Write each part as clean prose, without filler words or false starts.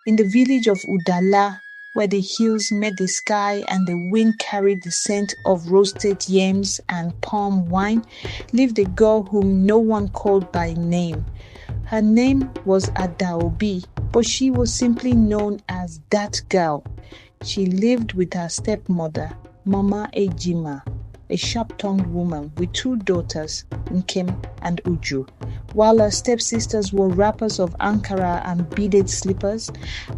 In the village of Udala, where the hills met the sky and the wind carried the scent of roasted yams and palm wine, lived a girl whom no one called by name. Her name was Adaobi, but she was simply known as that girl. She lived with her stepmother, Mama Ejima, a sharp-tongued woman with two daughters, Nkem and Uju. While her stepsisters wore wrappers of Ankara and beaded slippers,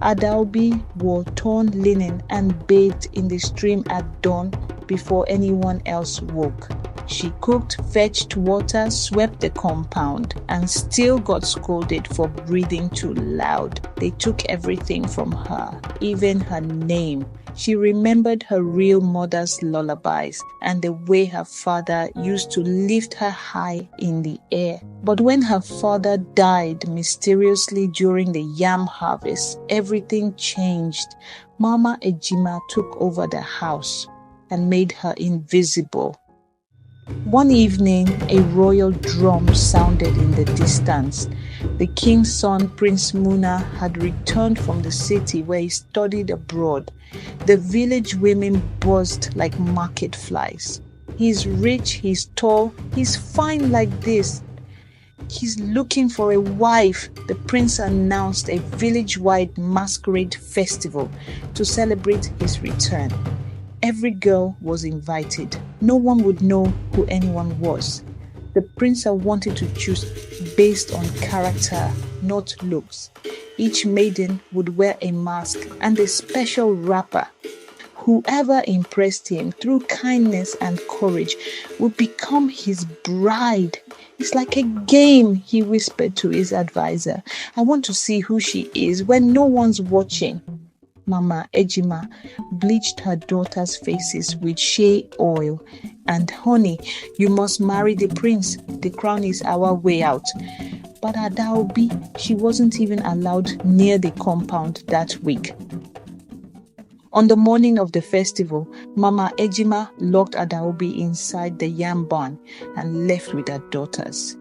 Adaobi wore torn linen and bathed in the stream at dawn before anyone else woke. She cooked, fetched water, swept the compound, and still got scolded for breathing too loud. They took everything from her, even her name. She remembered her real mother's lullabies and the way her father used to lift her high in the air. But when her father died mysteriously during the yam harvest, everything changed. Mama Ejima took over the house and made her invisible. One evening, a royal drum sounded in the distance. The king's son, Prince Muna, had returned from the city where he studied abroad. The village women buzzed like market flies. He's rich, he's tall, he's fine like this. He's looking for a wife. The prince announced a village-wide Masquerade Festival to celebrate his return. Every girl was invited. No one would know who anyone was. The prince wanted to choose based on character, not looks. Each maiden would wear a mask and a special wrapper. Whoever impressed him through kindness and courage would become his bride. It's like a game, he whispered to his advisor. I want to see who she is when no one's watching. Mama Ejima bleached her daughters' faces with shea oil. And honey, you must marry the prince. The crown is our way out. But Adaobi, she wasn't even allowed near the compound that week. On the morning of the festival, Mama Ejima locked Adaobi inside the yam barn and left with her daughters.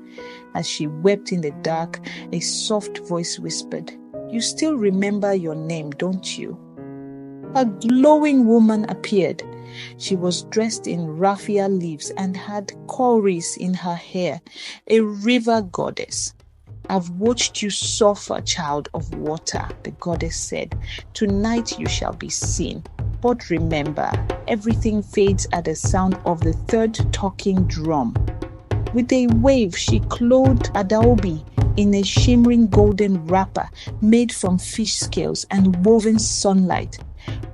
As she wept in the dark, a soft voice whispered, "You still remember your name, don't you?" A glowing woman appeared. She was dressed in raffia leaves and had cowries in her hair, a river goddess. "I've watched you suffer, child of water," the goddess said. "Tonight you shall be seen. But remember, everything fades at the sound of the third talking drum." With a wave, she clothed Adaobi in a shimmering golden wrapper made from fish scales and woven sunlight.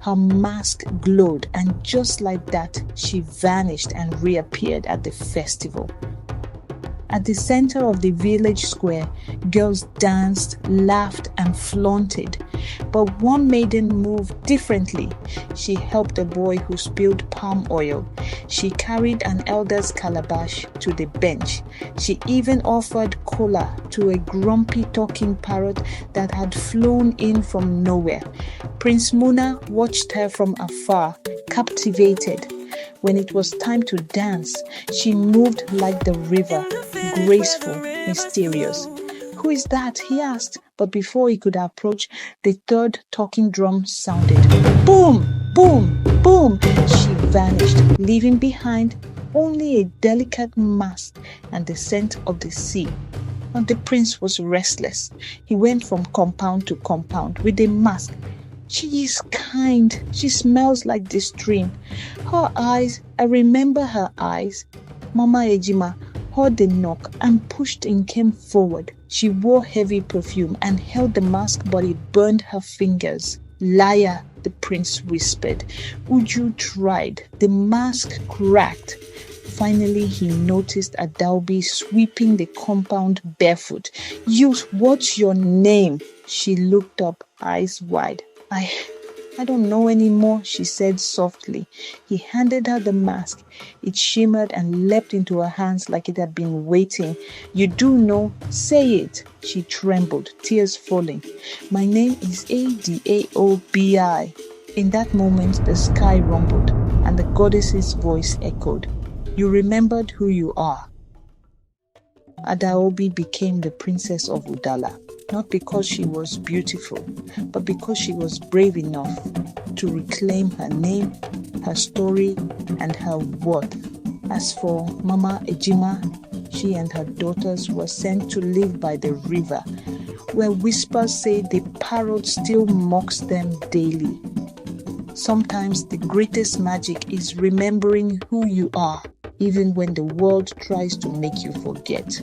Her mask glowed, and just like that, she vanished and reappeared at the festival. At the center of the village square, girls danced, laughed, and flaunted. But one maiden moved differently. She helped a boy who spilled palm oil. She carried an elder's calabash to the bench. She even offered cola to a grumpy talking parrot that had flown in from nowhere. Prince Muna watched her from afar, captivated. When it was time to dance, she moved like the river, graceful, mysterious. "Who is that?" he asked. But before he could approach, the third talking drum sounded. Boom! Boom! Boom! She vanished, leaving behind only a delicate mask and the scent of the sea. And the prince was restless. He went from compound to compound with a mask. "She is kind. She smells like the stream. Her eyes, I remember her eyes." Mama Ejima heard the knock and pushed Nkem forward. She wore heavy perfume and held the mask, but it burned her fingers. "Liar," the prince whispered. Uju tried. The mask cracked. Finally, he noticed Adaobi sweeping the compound barefoot. What's your name?" She looked up, eyes wide. I don't know anymore," she said softly. He handed her the mask. It shimmered and leapt into her hands like it had been waiting. "You do know? Say it." She trembled, tears falling. "My name is Adaobi." In that moment, the sky rumbled and the goddess's voice echoed. "You remembered who you are." Adaobi became the princess of Udala. not because she was beautiful, but because she was brave enough to reclaim her name, her story, and her worth. As for Mama Ejima, she and her daughters were sent to live by the river, where whispers say the parrot still mocks them daily. Sometimes the greatest magic is remembering who you are, even when the world tries to make you forget.